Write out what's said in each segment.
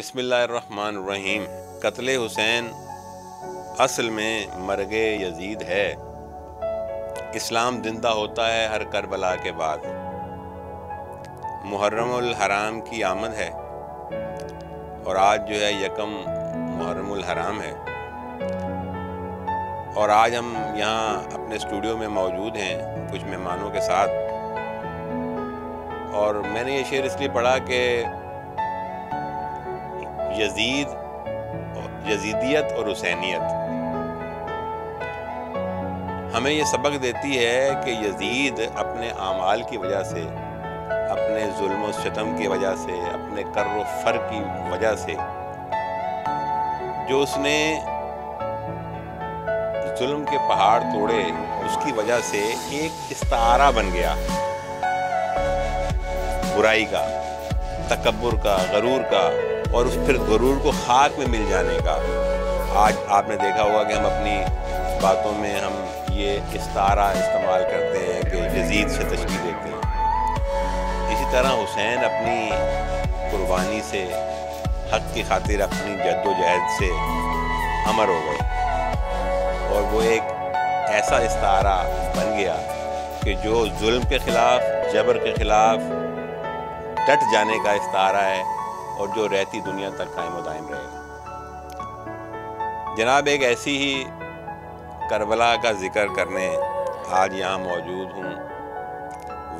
बिस्मिल्लाहिर्रहमानिर्रहीम। कत्ले हुसैन असल में मरगे यजीद है। इस्लाम जिंदा होता है हर करबला के बाद। मुहर्रमुल हराम की आमद है और आज जो है यकम मुहर्रमुल हराम है। और आज हम यहाँ अपने स्टूडियो में मौजूद हैं कुछ मेहमानों के साथ। और मैंने ये शेर इसलिए पढ़ा कि यजीदियत और हुसैनियत हमें ये सबक देती है कि यजीद अपने आमाल की वजह से, अपने जुल्म और सितम की वजह से, अपने कर्र फर की वजह से जो उसने जुल्म के पहाड़ तोड़े, उसकी वजह से एक इस्तारा बन गया बुराई का, तकब्बुर का, गरूर का, और उस फिर गरूर को खाक में मिल जाने का। आज आपने देखा होगा कि हम अपनी बातों में हम ये इस्तारा इस्तेमाल करते हैं कि यजीद से तशबीह देते हैं। इसी तरह हुसैन अपनी कुर्बानी से, हक की खातिर अपनी जद्दोजहद से अमर हो गए और वो एक ऐसा इस्तारा बन गया कि जो जुल्म के ख़िलाफ़, जबर के ख़िलाफ़ डट जाने का इस्तारा है और जो रहती दुनिया तक कायम व दायम रहेगा। जनाब, एक ऐसी ही करबला का जिक्र करने आज यहाँ मौजूद हूँ।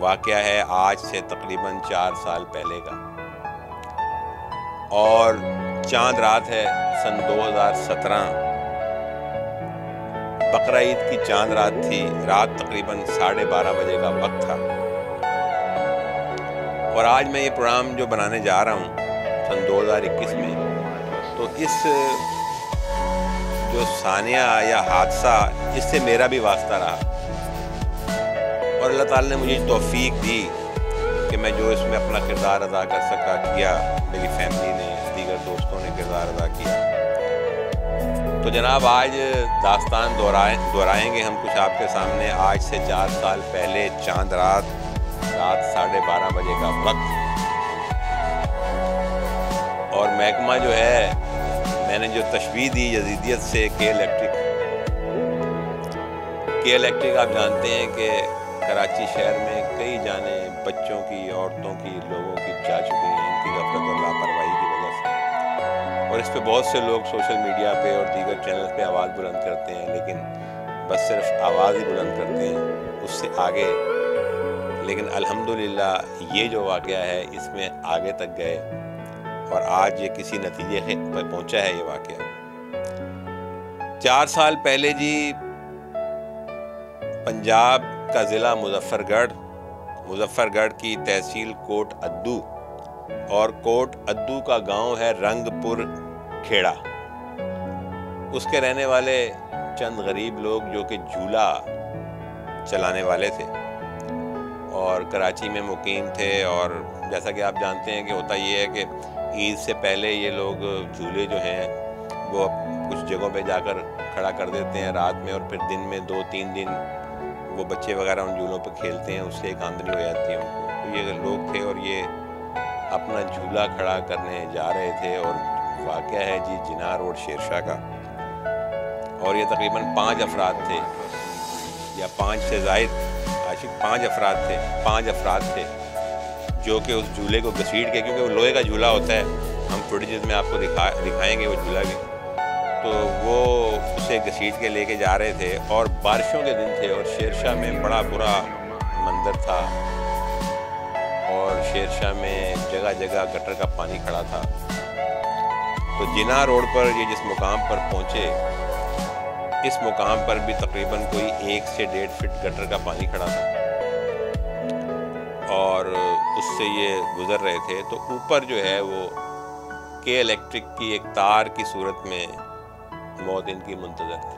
वाक़या है आज से तकरीबन 4 साल पहले का और चांद रात है सन 2017। बकरा ईद की चांद रात थी। रात तकरीबन 12:30 बजे का वक्त था। और आज मैं ये प्रोग्राम जो बनाने जा रहा हूँ सन 2021 में, तो इस जो सानिया या हादसा, इससे मेरा भी वास्ता रहा और अल्लाह ताला ने मुझे तौफीक दी कि मैं जो इसमें अपना किरदार अदा कर सका किया। मेरी फैमिली ने, दीगर दोस्तों ने किरदार अदा किया। तो जनाब, आज दास्तान दोहराएंगे हम कुछ आपके सामने। आज से 4 साल पहले चांद रात 12:30 बजे का वक्त। और महकमा जो है, मैंने जो तशबीह दी यजीदियत से, के इलेक्ट्रिक आप जानते हैं कि कराची शहर में कई जाने बच्चों की, औरतों की, लोगों की जा चुकी हैं इनकी गफलत और लापरवाही की वजह से। और इस पे बहुत से लोग सोशल मीडिया पे और दीगर चैनल पे आवाज़ बुलंद करते हैं, लेकिन बस सिर्फ आवाज़ ही बुलंद करते हैं, उससे आगे। लेकिन अल्हम्दुलिल्लाह ये जो वाक़या है इसमें आगे तक गए और आज ये किसी नतीजे पर पहुंचा है ये वाक़या। 4 साल पहले जी, पंजाब का ज़िला मुजफ्फरगढ़ की तहसील कोट अद्दू, और कोट अद्दू का गांव है रंगपुर खेड़ा। उसके रहने वाले चंद गरीब लोग जो कि झूला चलाने वाले थे और कराची में मुकीम थे। और जैसा कि आप जानते हैं कि होता ये है कि ईद से पहले ये लोग झूले जो हैं वो कुछ जगहों पे जाकर खड़ा कर देते हैं रात में, और फिर दिन में 2-3 दिन वो बच्चे वगैरह उन झूलों पे खेलते हैं, उससे एक आमदनी हो जाती है उनको। तो ये लोग थे और ये अपना झूला खड़ा करने जा रहे थे। और वाक़या है जी जिना रोड शेरशाह का, और ये तकरीबन 5 अफराद थे या 5 से ज़ायद, आशिक 5 अफराद थे जो कि उस झूले को घसीट के, क्योंकि वो लोहे का झूला होता है, हम फुटेज में आपको दिखाएंगे वो झूला भी, तो वो उसे घसीट के लेके जा रहे थे। और बारिशों के दिन थे और शेरशाह में बड़ा बुरा मंजर था और शेरशाह में जगह जगह गटर का पानी खड़ा था। तो जिना रोड पर ये जिस मुकाम पर पहुँचे, इस मुकाम पर भी तकरीबन कोई 1 से 1.5 फीट गटर का पानी खड़ा था और उससे ये गुजर रहे थे। तो ऊपर जो है वो के इलेक्ट्रिक की एक तार की सूरत में मौत इनकी मुंतज़र थी।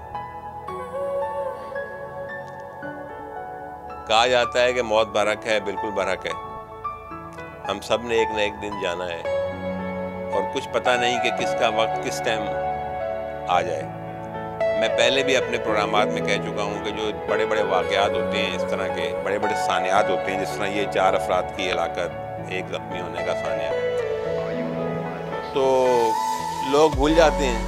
कहा जाता है कि मौत बरहक है, बिल्कुल बरहक है। हम सब ने एक न एक दिन जाना है और कुछ पता नहीं कि किसका वक्त किस टाइम आ जाए। मैं पहले भी अपने प्रोग्रामात में कह चुका हूँ कि जो बड़े बड़े वाक़यात होते हैं, इस तरह के बड़े बड़े सानियात होते हैं, जिस तरह ये 4 अफराद की हलाकत, 1 ज़ख्मी होने का सानिया, तो लोग भूल जाते हैं।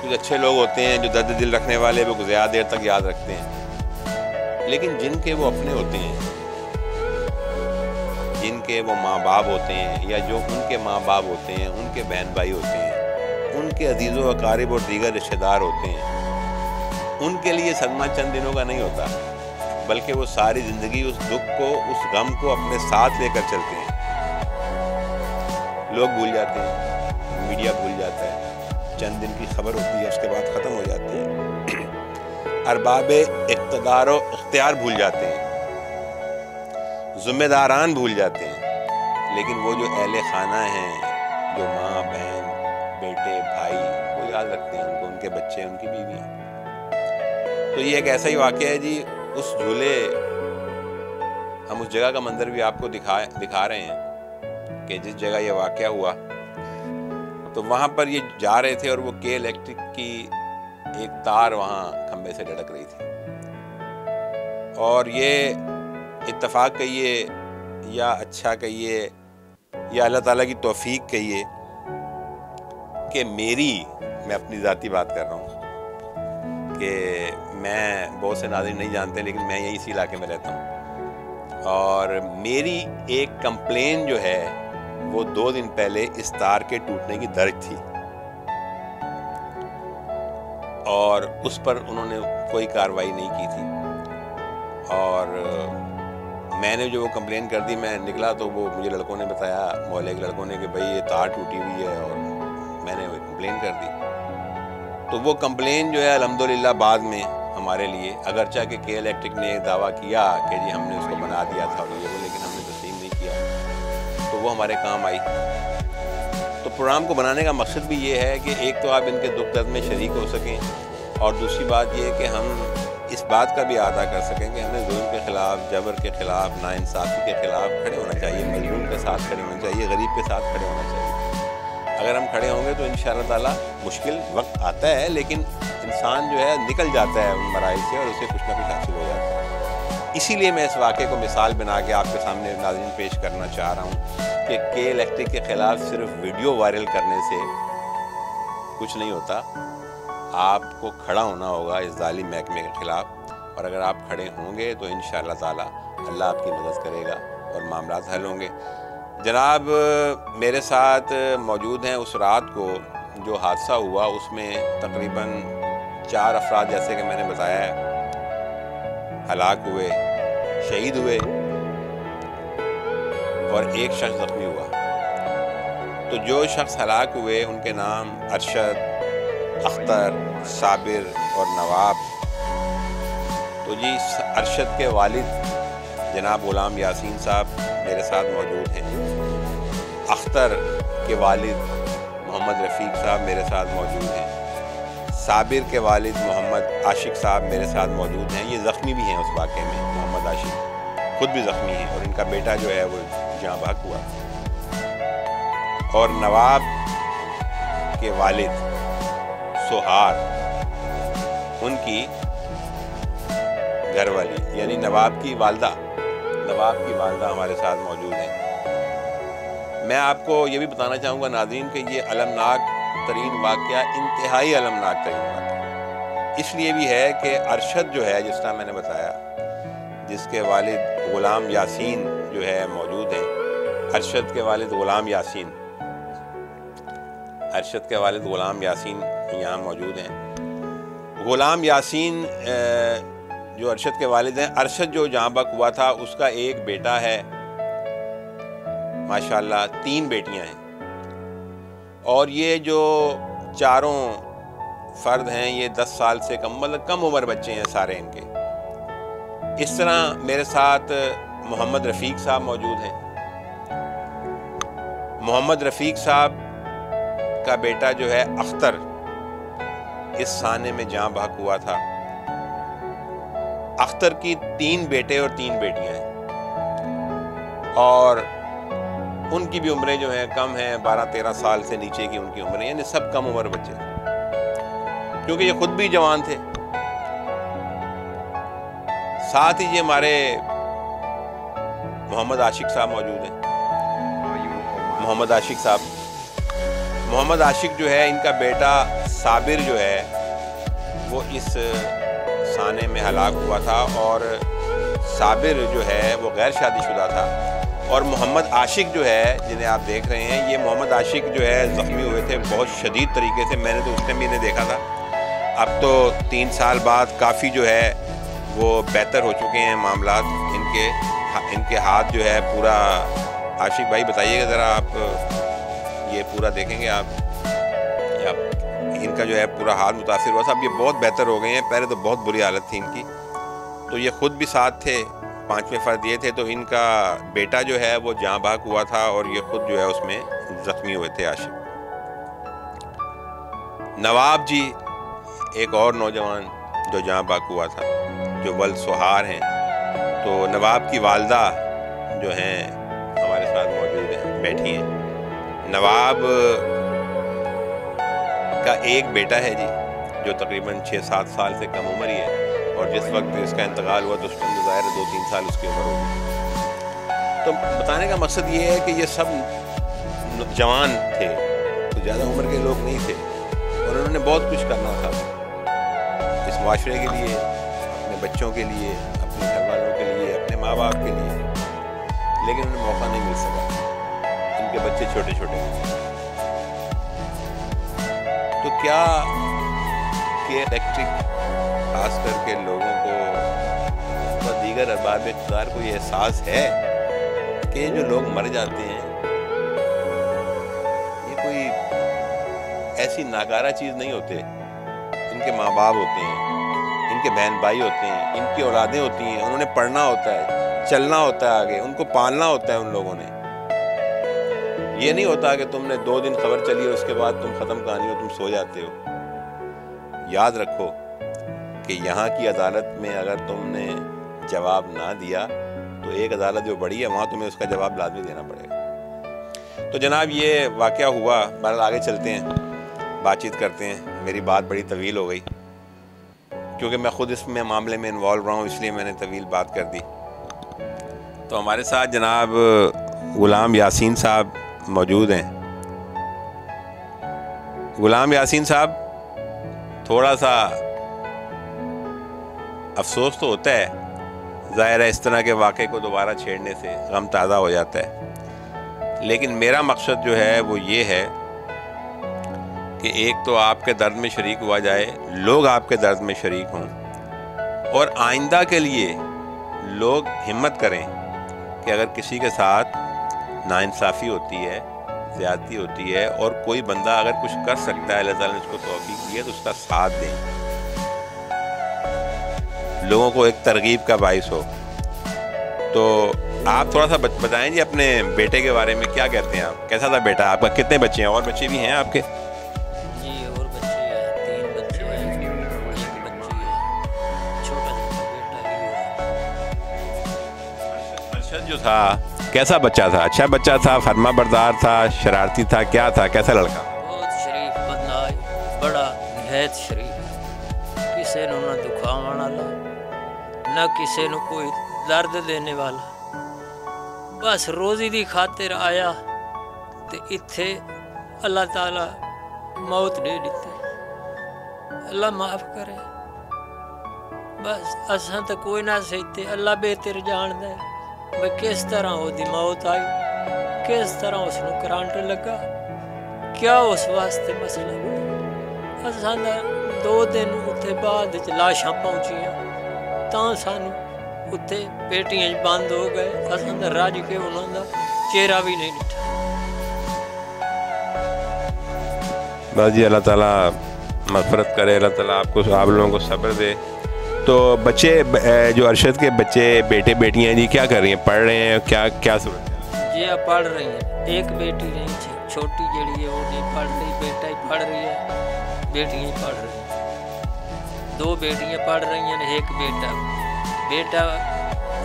कुछ अच्छे लोग होते हैं जो दर्द दिल रखने वाले, वो ज़्यादा देर तक याद रखते हैं। लेकिन जिनके वो अपने होते हैं, जिनके वो माँ बाप होते हैं, या जो उनके माँ बाप होते हैं, उनके बहन भाई होते हैं, उनके अजीज़ व अकारिब और दीगर रिश्तेदार होते हैं, उनके लिए सदमा चंद दिनों का नहीं होता, बल्कि वो सारी ज़िंदगी उस दुख को, उस गम को अपने साथ लेकर चलते हैं। लोग भूल जाते हैं, मीडिया भूल जाता है, चंद दिन की खबर होती है, उसके बाद ख़त्म हो जाती है। अरबाब इक़्तिदार व इख्तियार भूल जाते हैं, ज़िम्मेदारान भूल जाते हैं, लेकिन वो जो अहले खाना हैं, जो माँ बहन बेटे भाई, वो याद रखते हैं उनको, उनके बच्चे, उनकी बीवियाँ। तो ये एक ऐसा ही वाक़या है जी। उस झूले, हम उस जगह का मंजर भी आपको दिखा रहे हैं कि जिस जगह ये वाक़या हुआ, तो वहाँ पर ये जा रहे थे और वो के इलेक्ट्रिक की एक तार वहाँ खंबे से लटक रही थी। और ये इत्तफाक कहिए या अच्छा कहिए या अल्लाह ताला की तौफीक कहिए कि मैं अपनी ज़ाती बात कर रहा हूँ कि मैं बहुत से नाज़रीन नहीं जानते, लेकिन मैं यहीं इसी इलाके में रहता हूँ, और मेरी एक कंप्लेन जो है वो 2 दिन पहले इस तार के टूटने की दर्ज थी, और उस पर उन्होंने कोई कार्रवाई नहीं की थी। और मैंने जो वो कंप्लेन कर दी, मैं निकला तो वो मुझे लड़कों ने बताया, मोहल्ले के लड़कों ने, कि भाई ये तार टूटी हुई है, और मैंने वो कंप्लेन कर दी। तो वो कंप्लेन जो है अल्हम्दुलिल्लाह बाद में हमारे लिए, अगरचा कि के इलेक्ट्रिक ने दावा किया कि जी हमने उसको बना दिया था, लेकिन हमने तस्लीम नहीं किया, तो वो हमारे काम आई। तो प्रोग्राम को बनाने का मकसद भी ये है कि एक तो आप इनके दुख दर्द में शरीक हो सकें, और दूसरी बात ये कि हम इस बात का भी अदा कर सकें कि हमें जुल्म के ख़िलाफ़, जबर के ख़िलाफ़, नाइंसाफ़ी के ख़िलाफ़ खड़े होना चाहिए, मज़लूम के साथ खड़े होना चाहिए, गरीब के साथ खड़े होना चाहिए। अगर हम खड़े होंगे तो इंशाअल्लाह ताला, मुश्किल वक्त आता है लेकिन इंसान जो है निकल जाता है उन मराइल से, और उसे कुछ ना कुछ हासिल हो जाता है। इसीलिए मैं इस वाक़े को मिसाल बना के आपके सामने नाज़रीन पेश करना चाह रहा हूँ कि के इलेक्ट्रिक के ख़िलाफ़ सिर्फ वीडियो वायरल करने से कुछ नहीं होता, आपको खड़ा होना होगा इस जालिम महकमे के ख़िलाफ़, और अगर आप खड़े होंगे तो इंशाअल्लाह ताला अल्लाह आपकी मदद करेगा और मामलात हल होंगे। जनाब मेरे साथ मौजूद हैं उस रात को जो हादसा हुआ, उसमें तकरीबन 4 अफराद, जैसे कि मैंने बताया, हलाक हुए, शहीद हुए, और एक शख्स ज़ख्मी हुआ। तो जो शख्स हलाक हुए उनके नाम अरशद, अख्तर, साबिर और नवाब। तो जी अरशद के वालिद जनाब ग़ुलाम यासीन साहब मेरे साथ मौजूद हैं। अख्तर के वालिद मोहम्मद रफ़ीक साहब मेरे साथ मौजूद हैं। साबिर के वालिद मोहम्मद आशिक साहब मेरे साथ मौजूद हैं। ये ज़ख्मी भी हैं उस वाक़े में, मोहम्मद आशिक खुद भी ज़ख्मी हैं, और इनका बेटा जो है वो जाँ बहक हुआ। और नवाब के वालिद सुहार, उनकी घरवाली यानी नवाब की वालदा हमारे साथ मौजूद हैं। मैं आपको ये भी बताना चाहूँगा नाज़रीन कि ये अलमनाक तरीन वाक़या, इंतहाई अलमनाक तरीन वाक़या इसलिए भी है कि अरशद जो है, जिस तरह मैंने बताया, जिसके वालिद ग़ुलाम यासीन जो है मौजूद हैं, अरशद के वालिद ग़ुलाम यासीन यहाँ मौजूद हैं। ग़ुलाम यासीन जो अरशद के वालिद हैं, अरशद जो जहाँ बहक हुआ था उसका एक बेटा है, माशाल्लाह 3 बेटियां हैं, और ये जो चारों फ़र्द हैं ये 10 साल से कम उम्र बच्चे हैं सारे इनके। इस तरह मेरे साथ मोहम्मद रफ़ीक साहब मौजूद हैं। मोहम्मद रफ़ीक साहब का बेटा जो है अख्तर, इस साने में जहाँ बहक हुआ था। अख्तर की 3 बेटे और 3 बेटियां हैं, और उनकी भी उम्रें जो हैं कम हैं, 12-13 साल से नीचे की उनकी उम्रें, यानी सब कम उम्र बच्चे, क्योंकि ये खुद भी जवान थे। साथ ही ये हमारे मोहम्मद आशिक साहब मौजूद हैं। मोहम्मद मोहम्मद आशिक जो है, इनका बेटा साबिर जो है वो इस साने में हलाक हुआ था, और साबिर जो है वो गैर शादीशुदा था। और मोहम्मद आशिक जो है, जिन्हें आप देख रहे हैं, ये मोहम्मद आशिक जो है ज़ख्मी हुए थे बहुत शदीद तरीके से। मैंने तो उस टाइम भी इन्हें देखा था। अब तो 3 साल बाद काफ़ी जो है वो बेहतर हो चुके हैं मामलात। इनके हाथ जो है पूरा, आशिक भाई बताइएगा ज़रा, आप ये पूरा देखेंगे आप इनका जो है पूरा हाथ मुतासिर हुआ था। अब ये बहुत बेहतर हो गए हैं, पहले तो बहुत बुरी हालत थी इनकी। तो ये ख़ुद भी साथ थे, 5वें फ़र्द ये थे। तो इनका बेटा जो है वो जाँ बाग हुआ था, और ये ख़ुद जो है उसमें ज़ख्मी हुए थे आशिक। नवाब जी एक और नौजवान जो जाँ बाग हुआ था, जो वल्द सुहार हैं। तो नवाब की वालदा जो हैं हमारे साथ मौजूद हैं, बैठी हैं। नवाब का एक बेटा है जी, जो तकरीबन 6-7 साल से कम उम्र ही है, और जिस वक्त इसका इंतकाल हुआ तो उस वक्त ज़ाहिर 2-3 साल उसकी उम्र होगी। तो बताने का मकसद ये है कि ये सब जवान थे, तो ज़्यादा उम्र के लोग नहीं थे, और उन्होंने बहुत कुछ करना था इस माशरे के लिए, अपने बच्चों के लिए, अपने घर वालों के लिए, अपने माँ बाप के लिए, लेकिन उन्हें मौका नहीं मिल सका। इनके बच्चे छोटे छोटे हैं। तो क्या कि इलेक्ट्रिक खास करके लोगों को व दीगर अरबाब इक़्तिदार को ये एहसास है कि जो लोग मर जाते हैं ये कोई ऐसी नाकारा चीज़ नहीं होते। इनके माँ बाप होते हैं, इनके बहन भाई होते हैं, इनकी औलादें होती हैं, उन्होंने पढ़ना होता है, चलना होता है आगे, उनको पालना होता है उन लोगों ने। ये नहीं होता कि तुमने 2 दिन खबर चली और उसके बाद तुम ख़त्म कहानी हो, तुम सो जाते हो। याद रखो कि यहाँ की अदालत में अगर तुमने जवाब ना दिया तो एक अदालत जो बड़ी है वहाँ तुम्हें उसका जवाब लाजमी देना पड़ेगा। तो जनाब ये वाक़या हुआ। बहरहाल आगे चलते हैं, बातचीत करते हैं। मेरी बात बड़ी तवील हो गई क्योंकि मैं ख़ुद इसमें मामले में इन्वॉल्व रहा हूँ, इसलिए मैंने तवील बात कर दी। तो हमारे साथ जनाब ग़ुलाम यासीन साहब मौजूद हैं। ग़ुलाम यासीन साहब, थोड़ा सा अफसोस तो होता है, ज़ाहिर है इस तरह के वाक़े को दोबारा छेड़ने से गम ताज़ा हो जाता है, लेकिन मेरा मकसद जो है वो ये है कि एक तो आपके दर्द में शरीक हुआ जाए, लोग आपके दर्द में शरीक हों, और आइंदा के लिए लोग हिम्मत करें कि अगर किसी के साथ नाइंसाफ़ी होती है, ज़्यादती होती है, और कोई बंदा अगर कुछ कर सकता है, अल्लाह ताला ने उसको तौफ़ीक दी है, तो उसका साथ दें, लोगों को एक तरगीब का बाइस हो। तो आप थोड़ा सा बताएं जी अपने बेटे के बारे में, क्या कहते हैं आप, कैसा था बेटा आपका, कितने बच्चे हैं, और बच्चे भी हैं आपके? जी और बच्चे हैं, 3 बच्चे हैं, एक बच्ची है, छोटा सा बेटा ही है। अरशद जो था कैसा बच्चा था? अच्छा बच्चा था, फरमा बरदार था, शरारती था, क्या था, कैसा लड़का? बहुत शरीफ बंदा है, बड़ा निहायत शरीफ, किसी ਨੂੰ ना दुखावन वाला, ना किसी ਨੂੰ कोई दर्द देने वाला, बस रोज़ी दी खातिर आया ते इत्थे अल्लाह ताला मौत दे दी। अल्लाह माफ़ करे, बस असां तो कोई ना सहते, अल्लाह बेहतर जानदा है भाई किस तरह उसकी मौत आई, किस तरह उसनूं करंट लगा, क्या उस वास्ते मसला बना। असां दा 2 दिन उत्थे बाद लाशां पहुंचियां, तां सानूं उत्थे पेटियां बंद हो गए, असां दा रज के उन्हां दा चेहरा भी नहीं दिखा। बस जी, अल्लाह ताला मग़फ़िरत करे, अल्लाह ताला आपको, आप लोगों को सब्र दे। तो बच्चे जो अरशद के बच्चे बेटे बेटियां जी क्या कर रही हैं, पढ़ रहे हैं, क्या क्या सूरत है? जी आप पढ़ रही हैं, एक बेटी नहीं, छोटी जड़ी है वो नहीं पढ़ रही, बेटा ही पढ़ रही है, बेटियां ही पढ़ रही हैं। 2 बेटियां पढ़ रही हैं, एक बेटा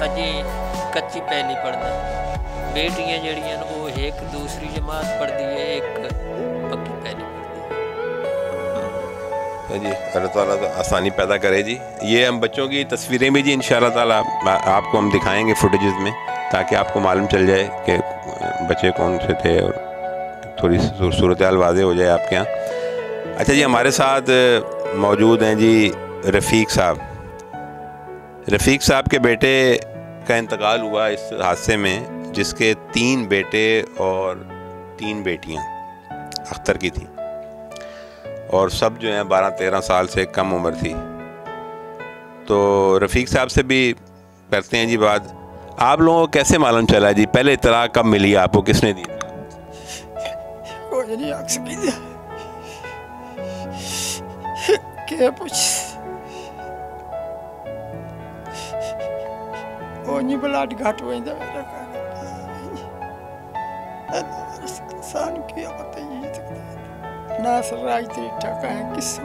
अजी कच्ची पहली पढ़ता, बेटियां जड़ियां वो एक दूसरी जमात पढ़ती है, एक पक्की पहली पढ़ती है। जी अल्लाह ताला तो आसानी पैदा करे जी। ये हम बच्चों की तस्वीरें भी जी इंशाअल्लाह ताला आपको हम दिखाएंगे फुटेजेस में, ताकि आपको मालूम चल जाए कि बच्चे कौन से थे और थोड़ी सूरत हाल वाज़े हो जाए आपके यहाँ। अच्छा जी, हमारे साथ मौजूद हैं जी रफ़ीक साहब। रफ़ीक साहब के बेटे का इंतकाल हुआ इस हादसे में, जिसके 3 बेटे और 3 बेटियां अख्तर की थी, और सब जो हैं 12-13 साल से कम उम्र थी। तो रफ़ीक साहब से भी करते हैं जी बात। आप लोगों को कैसे मालूम चला जी, पहले इतला कब मिली आपको, किसने दी? नहीं आख सकी क्या पूछ ओ नहीं ब्लड घट वेंदा मेरा इंसान की पता ही ना सराज तेरी ठका है किस्म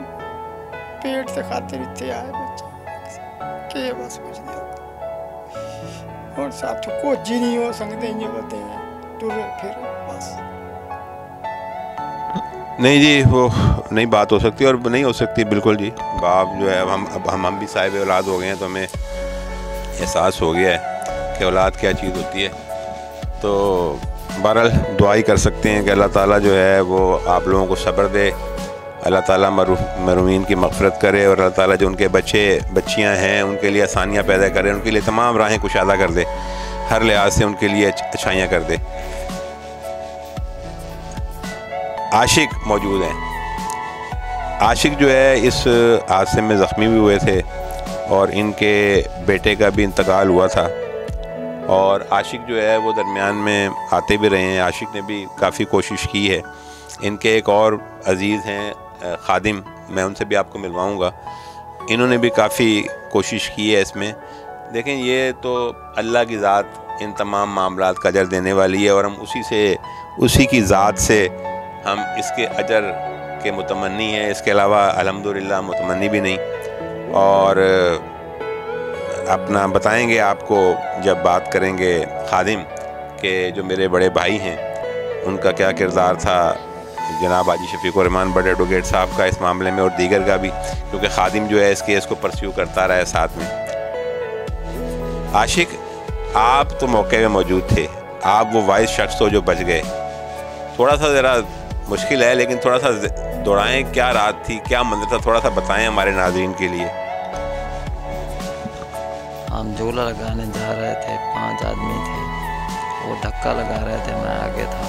पेट से खातिर इतने आए बच्चे के बस कुछ नहीं और साथ को जी नहीं हो सकते ये बते हैं टुरे फिर बस नहीं जी, वो नहीं बात हो सकती और नहीं हो सकती बिल्कुल जी। बाप जो है, अब हम भी साहिब औलाद हो गए हैं, तो हमें एहसास हो गया है कि औलाद क्या चीज़ होती है। तो बहरहाल दुआ ही कर सकते हैं कि अल्लाह ताला जो है वो आप लोगों को सब्र दे, अल्लाह ताला मरूमीन की मग़फ़िरत करे, और अल्लाह ताला जो उनके बच्चे बच्चियां हैं उनके लिए आसानियाँ पैदा करे, उनके लिए तमाम राहें कुशादा कर दे, हर लिहाज से उनके लिए अच्छाइयाँ कर दे। आशिक मौजूद हैं। आशिक जो है इस हादसे में ज़ख्मी भी हुए थे, और इनके बेटे का भी इंतकाल हुआ था, और आशिक जो है वो दरमियान में आते भी रहे हैं। आशिक ने भी काफ़ी कोशिश की है। इनके एक और अज़ीज़ हैं खादिम, मैं उनसे भी आपको मिलवाऊंगा। इन्होंने भी काफ़ी कोशिश की है इसमें। देखें, ये तो अल्लाह की ज़ात इन तमाम मामलात का अजर देने वाली है, और हम उसी की ज़ात से हम इसके अजर के मुतमन्नी हैं। इसके अलावा अल्हम्दुलिल्लाह मुतमन्नी भी नहीं। और अपना बताएंगे आपको जब बात करेंगे खादिम के जो मेरे बड़े भाई हैं उनका क्या किरदार था, जनाब हाजी शफीकुर रहमान बड़े एडवोकेट साहब का इस मामले में, और दीगर का भी, क्योंकि खादिम जो है इस केस को परस्यू करता रहा है साथ में। आशिक, आप तो मौके में मौजूद थे, आप वो वाइस शख्स तो जो बच गए। थोड़ा सा ज़रा मुश्किल है, लेकिन थोड़ा सा दौड़ाएं, क्या रात थी, क्या मंजर था, थोड़ा सा बताएं हमारे नाज़रीन के लिए। हम झूला लगाने जा रहे थे, 5 आदमी थे, वो धक्का लगा रहे थे, मैं आगे था,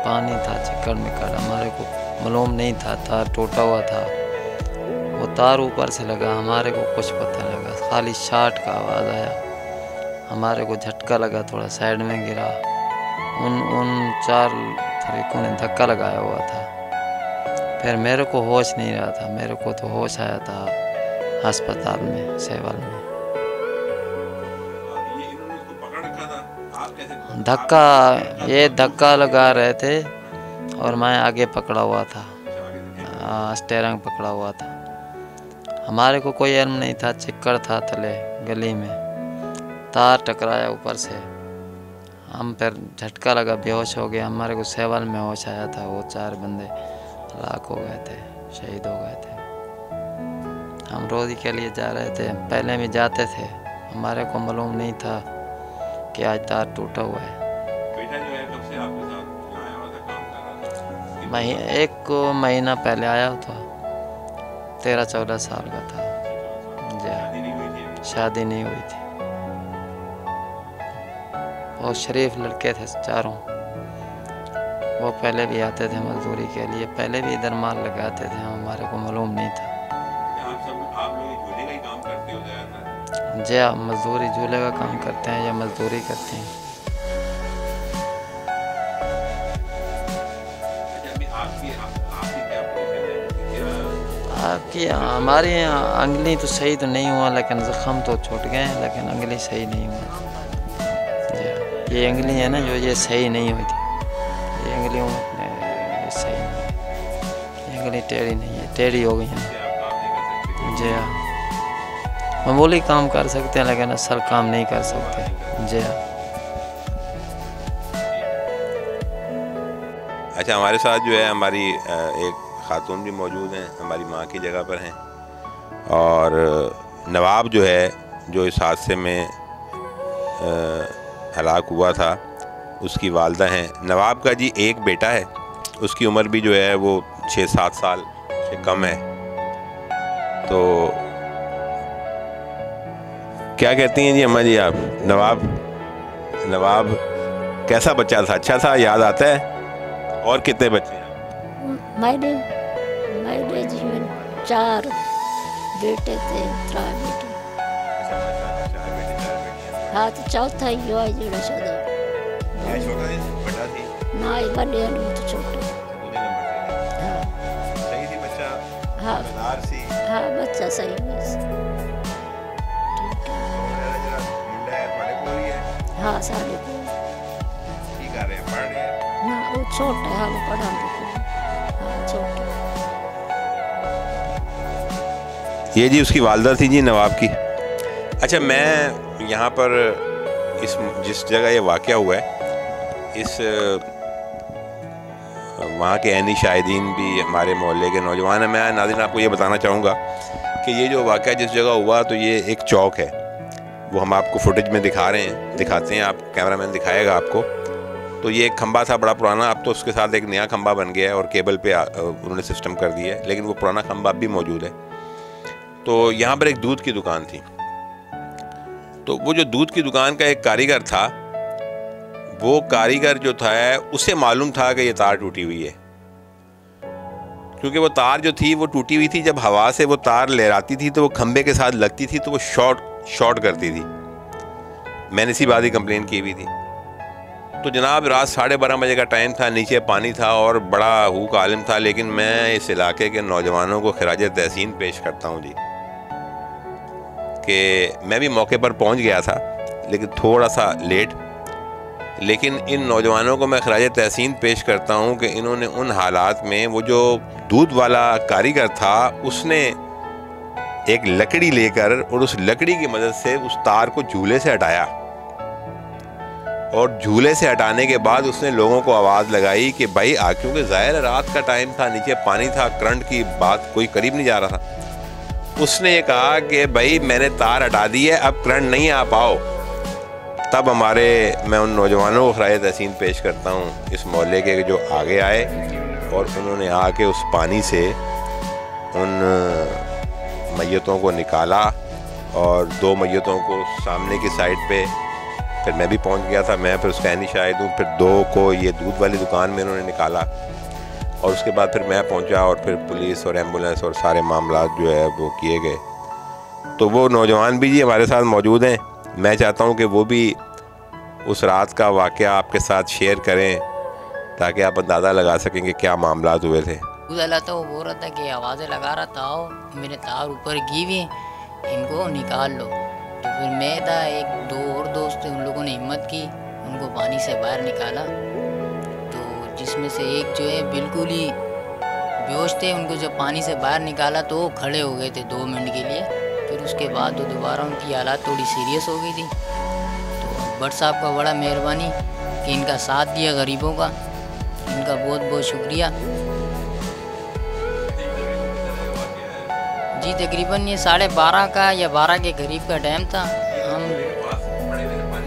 पानी था चिकड़ मिकड़, हमारे को मालूम नहीं था, तार टूटा हुआ था, वो तार ऊपर से लगा, हमारे को कुछ पता नहीं लगा, खाली शाट का आवाज़ आया, हमारे को झटका लगा, थोड़ा साइड में गिरा। उन 4 तरीकों ने धक्का लगाया हुआ था। फिर मेरे को होश नहीं रहा था, मेरे को तो होश आया था अस्पताल में, सेवल में। धक्का लगा रहे थे, और मैं आगे पकड़ा हुआ था, स्टीयरिंग पकड़ा हुआ था। हमारे को कोई इल्म नहीं था, चिक्कड़ था तले गली में, तार टकराया ऊपर से, हम फिर झटका लगा, बेहोश हो गए। हमारे को सेवल में होश आया था, वो 4 बंदे हलाक हो गए थे, शहीद हो गए थे। हम रोज़ी के लिए जा रहे थे, पहले भी जाते थे, हमारे को मालूम नहीं था कि आज तार टूटा हुआ है। बेटा जो है कब से आपके साथ आया हुआ था, काम कर रहा था? मैं 1 महीना पहले आया था, 13-14 साल का था जी। शादी नहीं हुई थी। बहुत शरीफ लड़के थे चारों, वो पहले भी आते थे मजदूरी के लिए, पहले भी इधर माल लगाते थे, हमारे को मालूम नहीं था। आप लोग झूले का ही काम करते हो ज़्यादातर? जी हाँ, मजदूरी झूले का काम करते हैं या मजदूरी करते हैं। आपकी हमारी अंगली तो सही तो नहीं हुआ, लेकिन ज़ख्म तो छूट गए हैं, लेकिन अंगली सही नहीं हुआ। ये अंगली है ना जो, ये सही नहीं हुई थी, ये अंगलियों सही नहीं, ये अंगली टेढ़ी नहीं है, टेढ़ी हो गई है। जी हाँ, मामूली काम कर सकते हैं, लेकिन असल काम नहीं कर सकते। जी हाँ। अच्छा, हमारे साथ जो है हमारी एक खातून भी मौजूद हैं, हमारी माँ की जगह पर हैं, और नवाब जो है जो इस हादसे में हलाक हुआ था, उसकी वालदा हैं। नवाब का जी एक बेटा है उसकी उम्र भी जो है वो 6-7 साल से कम है। तो क्या कहती हैं जी अम्मा जी आप? नवाब कैसा बच्चा था? अच्छा था, याद आता है? और कितने बच्चे हैं? मेरे जी 4 बेटे थे, 3 बेटे। हाँ तो चौथा ही हुआ जोड़ा छोटा थी ना, ये बड़े तो छोटा। हाँ सही थी बच्चा? हाँ सी? हाँ बच्चा सही है। हाँ साढ़े को कर रहे हैं, पढ़ रहे हैं ना, वो छोटा है हाल पढ़ा लिखा। हाँ छोटा। ये जी उसकी वालदा थी जी नवाब की। अच्छा, मैं यहाँ पर जिस जगह ये वाक़या हुआ है, इस वहाँ के ऐनी शाहिदीन भी हमारे मोहल्ले के नौजवान हैं। मैं नाज़रीन आपको ये बताना चाहूँगा कि ये जो वाक़या जिस जगह हुआ, तो ये एक चौक है, वो हम आपको फुटेज में दिखाते हैं, आप कैमरामैन दिखाएगा आपको। तो ये एक खंबा था बड़ा पुराना, अब तो उसके साथ एक नया खंबा बन गया है और केबल पे उन्होंने सिस्टम कर दिया है, लेकिन वो पुराना खंबा भी मौजूद है। तो यहाँ पर एक दूध की दुकान थी। तो वो जो दूध की दुकान का एक कारीगर था, वो कारीगर जो था उसे मालूम था कि ये तार टूटी हुई है, क्योंकि वो तार जो थी वो टूटी हुई थी। जब हवा से वो तार लहराती थी तो वो खंबे के साथ लगती थी, तो वो शॉर्ट करती थी। मैंने इसी बात की कंप्लेन की हुई थी। तो जनाब रात 12:30 बजे का टाइम था, नीचे पानी था और बड़ा हूक आलिम था, लेकिन मैं इस इलाके के नौजवानों को खिराज तहसीन पेश करता हूँ जी कि मैं भी मौके पर पहुँच गया था, लेकिन थोड़ा सा लेट। लेकिन इन नौजवानों को मैं खिराज तहसीन पेश करता हूँ कि इन्होंने उन हालात में, वो जो दूध वाला कारीगर था उसने एक लकड़ी लेकर और उस लकड़ी की मदद से उस तार को झूले से हटाया, और झूले से हटाने के बाद उसने लोगों को आवाज़ लगाई कि भाई क्योंकि ज़ाहिर रात का टाइम था, नीचे पानी था, करंट की बात कोई करीब नहीं जा रहा था। उसने ये कहा कि भाई मैंने तार हटा दी है, अब करंट नहीं आ पाओ। तब मैं उन नौजवानों को खिराज तहसीन पेश करता हूँ इस मोहल्ले के, जो आगे आए और उन्होंने आके उस पानी से उन मैयतों को निकाला, और 2 मैयतों को सामने की साइड पे, फिर मैं भी पहुंच गया था, मैं फिर उसका ऐनी शाहिद हूँ। फिर 2 को ये दूध वाली दुकान में उन्होंने निकाला, और उसके बाद फिर मैं पहुंचा, और फिर पुलिस और एम्बुलेंस और सारे मामला जो है वो किए गए। तो वो नौजवान भी जी हमारे साथ मौजूद हैं। मैं चाहता हूँ कि वो भी उस रात का वाक़या आपके साथ शेयर करें, ताकि आप अंदाज़ा लगा सकें कि क्या मामला हुए थे। तो वो बोल रहा था कि आवाज़ें लगा रहा था, आओ मेरे तार ऊपर गी हुए, इनको निकाल लो। तो फिर मैं था, 1-2 और दोस्त थे, उन लोगों ने हिम्मत की, उनको पानी से बाहर निकाला। तो जिसमें से एक जो है बिल्कुल ही बेहोश थे, उनको जब पानी से बाहर निकाला तो वो खड़े हो गए थे 2 मिनट के लिए। फिर उसके बाद वो दोबारा उनकी हालत थोड़ी सीरियस हो गई थी। तो भट्ट साहब का बड़ा मेहरबानी कि इनका साथ दिया गरीबों का, इनका बहुत बहुत शुक्रिया जी। तकरीबन ये 12:30 का या 12 के करीब का टाइम था। हम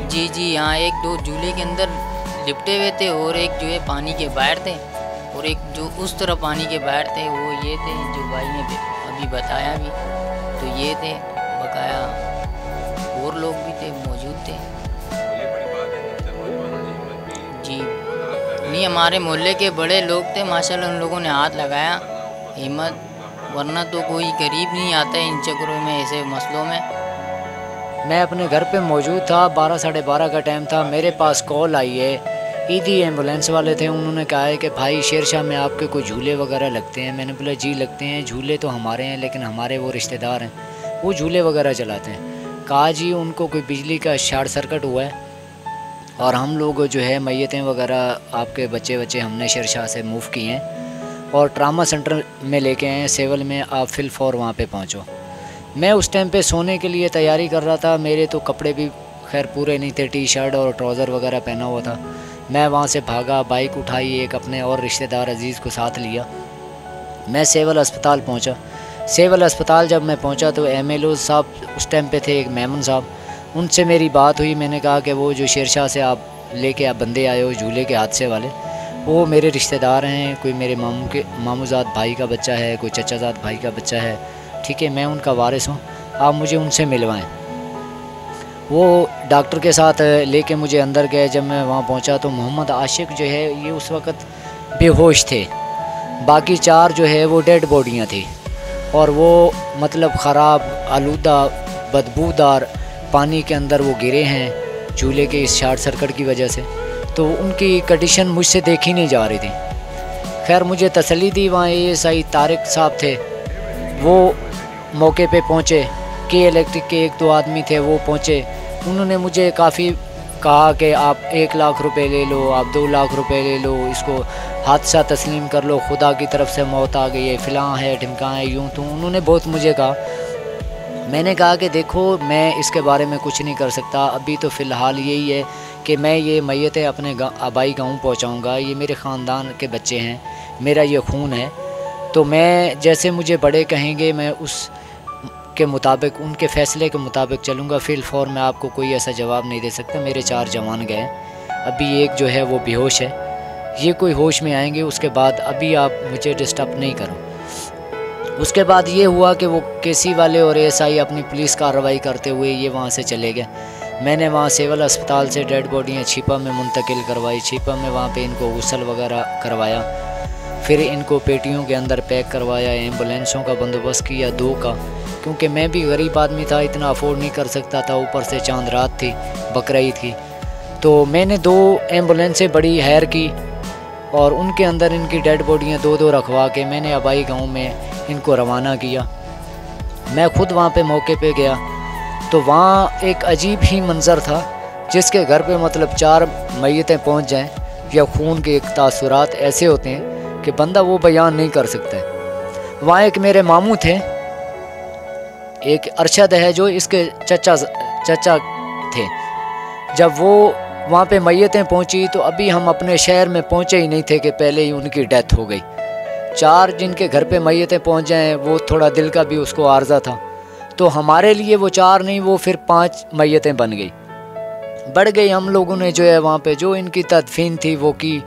जी यहाँ 1-2 झूले के अंदर लिपटे हुए थे, और एक जो है पानी के बाहर थे, और एक जो उस तरफ पानी के बाहर थे वो ये थे जो भाई ने अभी बताया भी। तो ये थे, बकाया और लोग भी थे, मौजूद थे जी। नहीं, हमारे मोहल्ले के बड़े लोग थे माशाल्लाह, उन लोगों ने हाथ लगाया, हिम्मत, वरना तो कोई करीब नहीं आता है इन चक्करों में, ऐसे मसलों में। मैं अपने घर पे मौजूद था, 12-12:30 का टाइम था। मेरे पास कॉल आई है, ईदी एम्बुलेंस वाले थे, उन्होंने कहा है कि भाई शेरशाह में आपके कोई झूले वगैरह लगते हैं। मैंने बोला जी लगते हैं, झूले तो हमारे हैं, लेकिन हमारे वो रिश्तेदार हैं, वो झूले वगैरह चलाते हैं। कहा जी उनको कोई बिजली का शॉर्ट सर्किट हुआ है, और हम लोग जो है मैयतें वगैरह आपके बच्चे हमने शेरशाह से मूव किए हैं और ट्रामा सेंटर में लेके आए हैं सिविल में, आप फिल फॉर वहाँ पे पहुँचो। मैं उस टाइम पे सोने के लिए तैयारी कर रहा था, मेरे तो कपड़े भी खैर पूरे नहीं थे, टी शर्ट और ट्राउज़र वगैरह पहना हुआ था। मैं वहाँ से भागा, बाइक उठाई, एक अपने और रिश्तेदार अजीज़ को साथ लिया, मैं सिविल अस्पताल पहुँचा। सिविल अस्पताल जब मैं पहुँचा तो MLO साहब उस टाइम पे थे, एक मेमन साहब, उनसे मेरी बात हुई। मैंने कहा कि वो जो शेरशाह से आप लेके आप बंदे आए हो झूले के हादसे वाले, वो मेरे रिश्तेदार हैं, कोई मेरे मामूजाद भाई का बच्चा है, कोई चचाजाद भाई का बच्चा है, ठीक है, मैं उनका वारिस हूँ, आप मुझे उनसे मिलवाएं। वो डॉक्टर के साथ लेके मुझे अंदर गए। जब मैं वहाँ पहुँचा तो मोहम्मद आशिक जो है ये उस वक़्त बेहोश थे, बाकी 4 जो है वो डेड बॉडियाँ थी और वो मतलब ख़राब आलूदा बदबूदार पानी के अंदर वो गिरे हैं झूले के इस शॉर्ट सर्किट की वजह से। तो उनकी कंडीशन मुझसे देखी नहीं जा रही थी। खैर मुझे तसल्ली दी, वहाँ ASI तारिक साहब थे, वो मौके पे पहुँचे, के इलेक्ट्रिक के 1-2 आदमी थे वो पहुँचे। उन्होंने मुझे काफ़ी कहा कि आप 1 लाख रुपए ले लो, आप 2 लाख रुपए ले लो, इसको हादसा तस्लीम कर लो, खुदा की तरफ से मौत आ गई है, फ़िलाँ है ढिमका है, यूँ तो उन्होंने बहुत मुझे कहा। मैंने कहा कि देखो मैं इसके बारे में कुछ नहीं कर सकता, अभी तो फ़िलहाल यही है कि मैं ये मैयतें अपने आबाई गाँव पहुँचाऊँगा, ये मेरे ख़ानदान के बच्चे हैं, मेरा ये खून है, तो मैं जैसे मुझे बड़े कहेंगे मैं उस के मुताबिक, उनके फ़ैसले के मुताबिक चलूँगा। फ़िलफ़ौर मैं आपको कोई ऐसा जवाब नहीं दे सकता। मेरे 4 जवान गए, अभी एक जो है वो बेहोश है, ये कोई होश में आएंगे उसके बाद, अभी आप मुझे डिस्टर्ब नहीं करो। उसके बाद ये हुआ कि वो केसी वाले और ASI अपनी पुलिस कार्रवाई करते हुए ये वहाँ से चले गए। मैंने वहाँ सिविल अस्पताल से डेड बॉडियाँ छिपा में मुंतकिल करवाई, छिपा में वहाँ पे इनको गुस्ल वगैरह करवाया, फिर इनको पेटियों के अंदर पैक करवाया, एम्बुलेंसों का बंदोबस्त किया 2 का, क्योंकि मैं भी गरीब आदमी था, इतना अफोर्ड नहीं कर सकता था, ऊपर से चांद रात थी, बकरीद थी, तो मैंने 2 एम्बुलेंसें बड़ी हायर की और उनके अंदर इनकी डेड बॉडियाँ 2-2 रखवा के मैंने आबाई गाँव में इनको रवाना किया। मैं ख़ुद वहाँ पे मौके पे गया तो वहाँ एक अजीब ही मंज़र था, जिसके घर पे मतलब 4 मैयतें पहुँच जाएं या खून के एक तासुरात ऐसे होते हैं कि बंदा वो बयान नहीं कर सकता है। वहाँ एक मेरे मामू थे, एक अरशद है जो इसके चचा थे। जब वो वहाँ पे मैयतें पहुँची तो अभी हम अपने शहर में पहुँचे ही नहीं थे कि पहले ही उनकी डेथ हो गई। 4 जिनके घर पे मैयतें पहुँच जाएँ वो थोड़ा दिल का भी उसको आर्जा था, तो हमारे लिए वो 4 नहीं वो फिर 5 मैयतें बन गई, बढ़ गई। हम लोगों ने जो है वहाँ पे जो इनकी तदफीन थी वो की।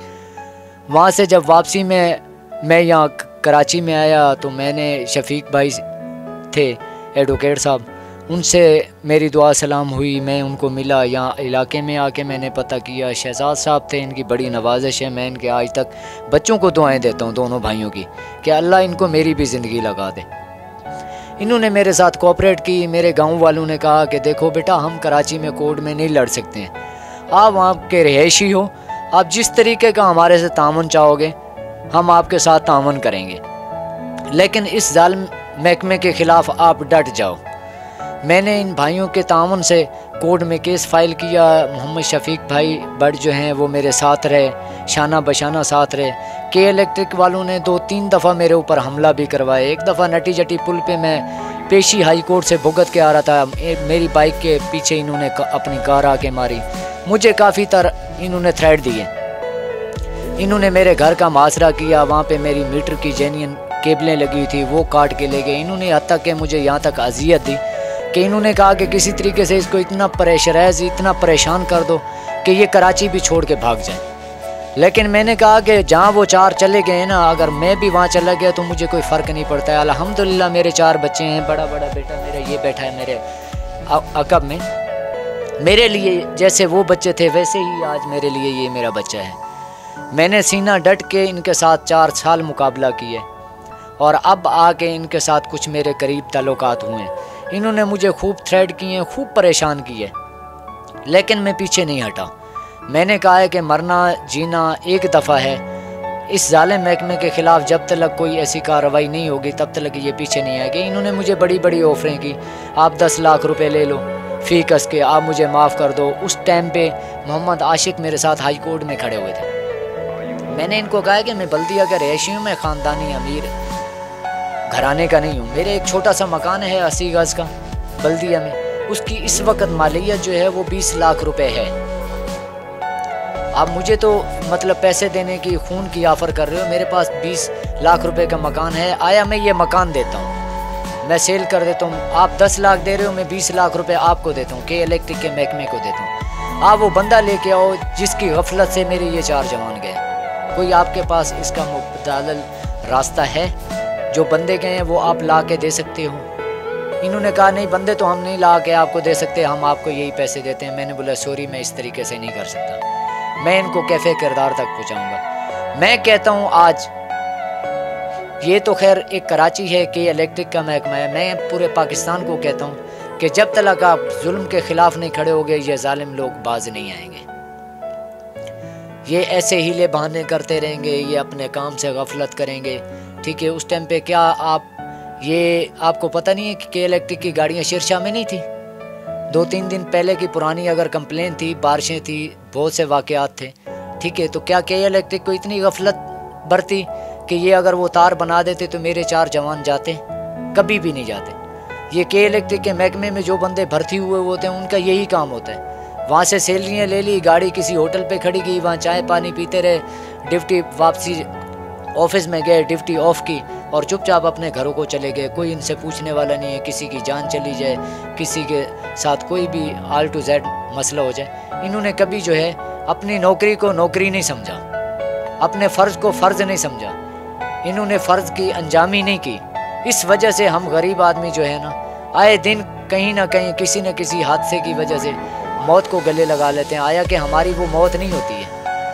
वहाँ से जब वापसी में मैं यहाँ कराची में आया तो मैंने शफीक भाई थे एडवोकेट साहब, उनसे मेरी दुआ सलाम हुई, मैं उनको मिला। यहाँ इलाके में आके मैंने पता किया, शहजाद साहब थे, इनकी बड़ी नवाजिश है, मैं इनके आज तक बच्चों को दुआएं देता हूँ, दोनों भाइयों की, कि अल्लाह इनको मेरी भी ज़िंदगी लगा दे। इन्होंने मेरे साथ कोऑपरेट की। मेरे गांव वालों ने कहा कि देखो बेटा, हम कराची में कोर्ट में नहीं लड़ सकते हैं, आप वहाँ के रहायशी हो, आप जिस तरीके का हमारे से तामन चाहोगे हम आपके साथ तामन करेंगे, लेकिन इस जालिम महकमे के ख़िलाफ़ आप डट जाओ। मैंने इन भाइयों के तामन से कोर्ट में केस फाइल किया। मोहम्मद शफीक भाई बट जो हैं वो मेरे साथ रहे, शाना बशाना साथ रहे। के इलेक्ट्रिक वालों ने 2-3 दफ़ा मेरे ऊपर हमला भी करवाया। एक दफ़ा नटी जटी पुल पे मैं पेशी हाई कोर्ट से भुगत के आ रहा था, मेरी बाइक के पीछे इन्होंने अपनी कार आके मारी, मुझे काफ़ी इन्होंने थ्रेट दिए। इन्होंने मेरे घर का मुआसरा किया, वहाँ पे मेरी मीटर की जेन्युइन केबलें लगी हुई थी वो काट के ले गए। इन्होंने हद तक कि मुझे यहाँ तक अजियत दी कि इन्होंने कहा कि किसी तरीके से इसको इतना प्रेशराइज, इतना परेशान कर दो कि ये कराची भी छोड़ के भाग जाए। लेकिन मैंने कहा कि जहाँ वो 4 चले गए ना, अगर मैं भी वहाँ चला गया तो मुझे कोई फ़र्क नहीं पड़ता है। अल्हम्दुलिल्लाह मेरे 4 बच्चे हैं, बड़ा बेटा मेरा ये बैठा है मेरे अकब में। मेरे लिए जैसे वो बच्चे थे वैसे ही आज मेरे लिए ये मेरा बच्चा है। मैंने सीना डट के इनके साथ 4 साल मुकाबला किए और अब आके इनके साथ कुछ मेरे करीब ताल्लुकात हुए। इन्होंने मुझे खूब थ्रेट किए, खूब परेशान किए, लेकिन मैं पीछे नहीं हटा। मैंने कहा है कि मरना जीना एक दफ़ा है, इस जालिम महकमे के ख़िलाफ़ जब तक कोई ऐसी कार्रवाई नहीं होगी तब तक ये पीछे नहीं आएगी। इन्होंने मुझे बड़ी बड़ी ऑफरें की, आप 10 लाख रुपए ले लो फ़ी कस के, आप मुझे माफ़ कर दो। उस टाइम पे मोहम्मद आशिक मेरे साथ हाई कोर्ट में खड़े हुए थे। मैंने इनको कहा कि मैं बल्दिया का रहायशी हूँ, मैं ख़ानदानी अमीर घराने का नहीं हूँ। मेरे एक छोटा सा मकान है 80 गज़ का बल्दिया में, उसकी इस वक्त मालियत जो है वो 20 लाख रुपए है। आप मुझे तो मतलब पैसे देने की खून की ऑफ़र कर रहे हो, मेरे पास 20 लाख रुपए का मकान है, आया मैं ये मकान देता हूँ, मैं सेल कर देता हूँ। आप 10 लाख दे रहे हो, मैं 20 लाख रुपए आपको देता हूँ, के इलेक्ट्रिक के महकमे को देता हूँ। आप वो बंदा लेके आओ जिसकी गफलत से मेरे ये 4 जवान गए। कोई आपके पास इसका मुबदल रास्ता है? जो बंदे गए हैं वो आप ला के दे सकते हो? इन्होंने कहा नहीं, बंदे तो हम नहीं ला के आपको दे सकते, हम आपको यही पैसे देते हैं। मैंने बोला सॉरी, मैं इस तरीके से नहीं कर सकता, मैं इनको कैफ़े किरदार तक पहुँचाऊँगा। मैं कहता हूँ आज ये तो खैर एक कराची है कि इलेक्ट्रिक का महकमा है, मैं पूरे पाकिस्तान को कहता हूँ कि जब तक आप जुल्म के ख़िलाफ़ नहीं खड़े होगे ये जालिम लोग बाज नहीं आएंगे। ये ऐसे हीले बहाने करते रहेंगे, ये अपने काम से गफलत करेंगे, ठीक है। उस टाइम पे क्या आपको पता नहीं है कि इलेक्ट्रिक की गाड़ियाँ शेरशाह में नहीं थी? 2-3 दिन पहले की पुरानी अगर कंप्लेन थी, बारिशें थी, बहुत से वाक़यात थे, ठीक है। तो क्या इलेक्ट्रिक को इतनी गफलत बरती कि ये अगर वो तार बना देते तो मेरे 4 जवान जाते? कभी भी नहीं जाते। ये के इलेक्ट्रिक के महकमे में जो बंदे भर्ती हुए होते हैं उनका यही काम होता है। वहाँ से सैलरियाँ ले ली, गाड़ी किसी होटल पे खड़ी की, वहाँ चाय पानी पीते रहे, ड्यूटी वापसी ऑफिस में गए, ड्यूटी ऑफ की और चुपचाप अपने घरों को चले गए। कोई इनसे पूछने वाला नहीं है, किसी की जान चली जाए, किसी के साथ कोई भी ऑल टू जेड मसला हो जाए। इन्होंने कभी जो है अपनी नौकरी को नौकरी नहीं समझा, अपने फ़र्ज़ को फ़र्ज़ नहीं समझा, इन्होंने फ़र्ज़ की अंजामी नहीं की। इस वजह से हम गरीब आदमी जो है ना, आए दिन कहीं ना कहीं किसी न किसी हादसे की वजह से मौत को गले लगा लेते हैं। आया कि हमारी वो मौत नहीं होती है,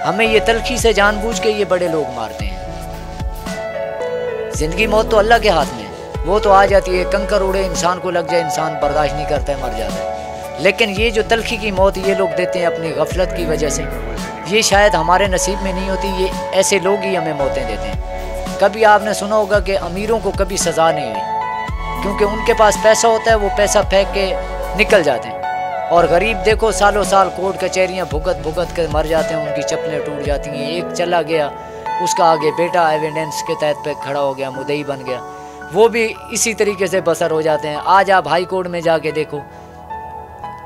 हमें ये तलखी से जानबूझ के ये बड़े लोग मारते हैं। ज़िंदगी मौत तो अल्लाह के हाथ में है, वो तो आ जाती है, कंकर उड़े इंसान को लग जाए, इंसान बर्दाश्त नहीं करता है, मर जाता है। लेकिन ये जो तलखी की मौत ये लोग देते हैं अपनी गफलत की वजह से, ये शायद हमारे नसीब में नहीं होती, ये ऐसे लोग ही हमें मौतें देते हैं। कभी आपने सुना होगा कि अमीरों को कभी सज़ा नहीं हुई, क्योंकि उनके पास पैसा होता है, वो पैसा फेंक के निकल जाते हैं। और गरीब देखो सालों साल कोर्ट कचहरियाँ भुगत के मर जाते हैं, उनकी चप्पलें टूट जाती हैं। एक चला गया, उसका आगे बेटा एविडेंस के तहत पे खड़ा हो गया, मुद्दई बन गया, वो भी इसी तरीके से बसर हो जाते हैं। आज आप हाई कोर्ट में जाके देखो,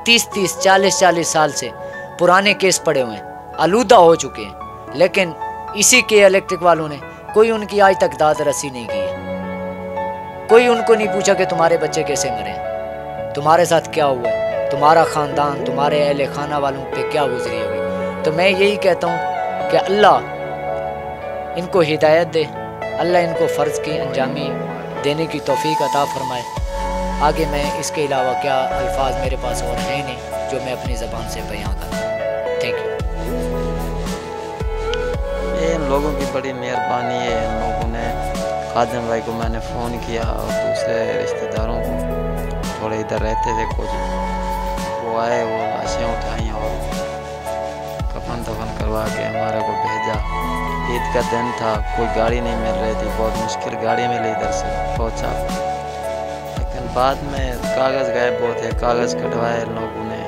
30-30, 40-40 साल से पुराने केस पड़े हुए हैं, आलूदा हो चुके हैं, लेकिन इसी के इलेक्ट्रिक वालों ने कोई उनकी आज तक दाद रसी नहीं की है। कोई उनको नहीं पूछा कि तुम्हारे बच्चे कैसे मरे, तुम्हारे साथ क्या हुआ, तुम्हारा ख़ानदान, तुम्हारे अहले खाना वालों पे क्या गुजरी होगी। तो मैं यही कहता हूँ कि अल्लाह इनको हिदायत दे, अल्लाह इनको फ़र्ज़ की अंजामी देने की तौफ़ीक अता फ़रमाए। आगे मैं इसके अलावा क्या अल्फाज मेरे पास और हैं नहीं जो मैं अपनी ज़बान से बयां करूँ। Thank you. इन लोगों की बड़ी मेहरबानी है। इन लोगों ने खादिम भाई को मैंने फ़ोन किया और दूसरे रिश्तेदारों को, थोड़े इधर रहते थे कुछ, वो आए, वो लाशें उठाई और कफन दफन करवा के हमारे को भेजा। ईद का दिन था, कोई गाड़ी नहीं मिल रही थी, बहुत मुश्किल गाड़ी मिली, इधर से पहुंचा। लेकिन बाद में कागज़ गायब बहुत है, कागज़ कटवाए लोगों ने,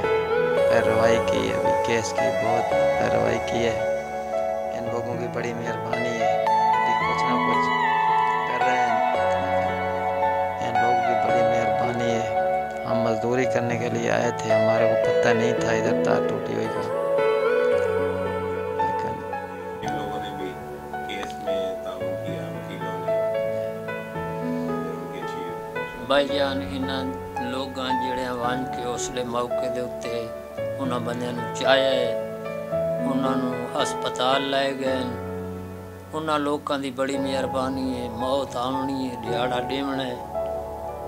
पैरवाई की, अभी केस की बहुत पैरवाई की है। इन लोगों की बड़ी मेहरबानी है कि कुछ ना कुछ कर रहे हैं। इन लोगों की बड़ी मेहरबानी है। हम मजदूरी करने के लिए आए थे, हमारे को पता नहीं था इधर तार टूटी हुई को। भाईजान इन्होंने लोगों जोड़े वन के उसले मौके के उत्ते उन्होंने बंद चाया उन्होंने हस्पताल लै गए। उन्होंने लोगों की बड़ी मेहरबानी है, मौत आनी है, दिहाड़ा डेवना है,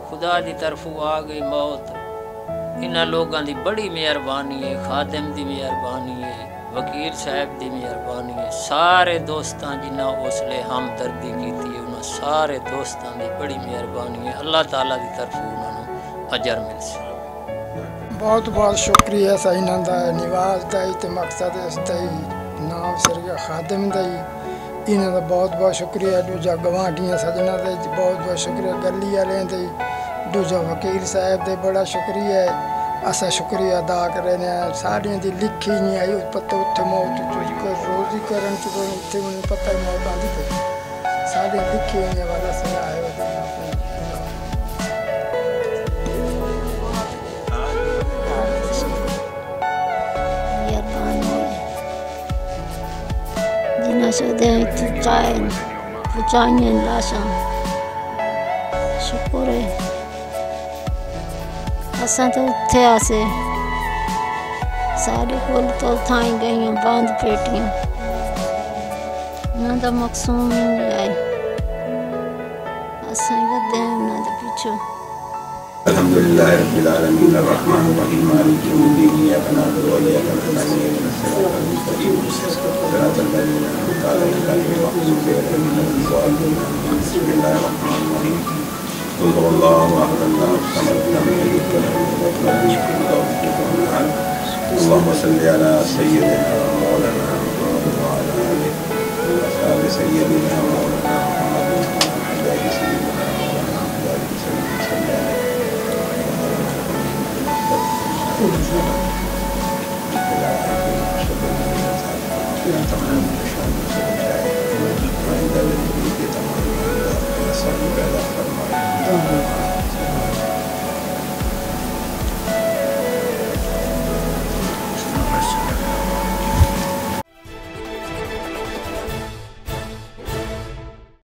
खुदा की तरफों आ गई मौत। इन्होंने लोगों की बड़ी मेहरबानी है, खादिम की मेहरबानी है, वकील साहब की मेहरबानी है, सारे दोस्तों जिन्हें उसले हमदर्दी की उन्होंने सारे दोस्तों की बड़ी मेहरबानी है। अल्लाह ताला की तरफों उन्होंने अजर मिल से। बहुत बहुत शुक्रिया साइना का, निवाज का तो मकसद इसका नाम सिर खादिम का ही, इन्हों का बहुत बहुत शुक्रिया। दूजा गवांढियाँ सजना का बहुत बहुत शुक्रिया, गली वाले दूजा वकील साहब का बड़ा शुक्रिया है। असा शुक्रिया अदा कर रहे हैं। सारिया की लिखी नहीं आई पता उत्थे मौत रोजी करन उत्थे मैंने पता ही मौत आती पी, सारे लिखी हुई वाला से आए जिन्हें सदे चाय पुचाइए लाशा शुक्र है। असा तो उत्थे आसे सारे कोल तो थाई गई बंद पेटियां ना दा मकसूम है असां वदे ना दे पीछे अल्हम्दुलिल्लाह रब्बिल आलमीन अर्रहमानिर रहीम मालिकि यौमिद्दीन इय्याका नअबुदु व इय्याका नस्तईन इहदिnas सिरातल मुस्तक़ीम सिरातल लज़ीना अनअमता अलैहिम गैरिल मग़ज़ूबि अलैहिम वलद्दालीन बिस्मिल्लाहिर रहमानिर रहीम क़ुल हुवल्लाहु अहद अल्लाहु Samad lam yalid wa lam yulad wa lam yakul lahu कुफुवन अहद अल्लाहुम्मा सल्लि अला सय्यिदिना मौलाना मुहम्मद व अला आलि सय्यिदिना मौलाना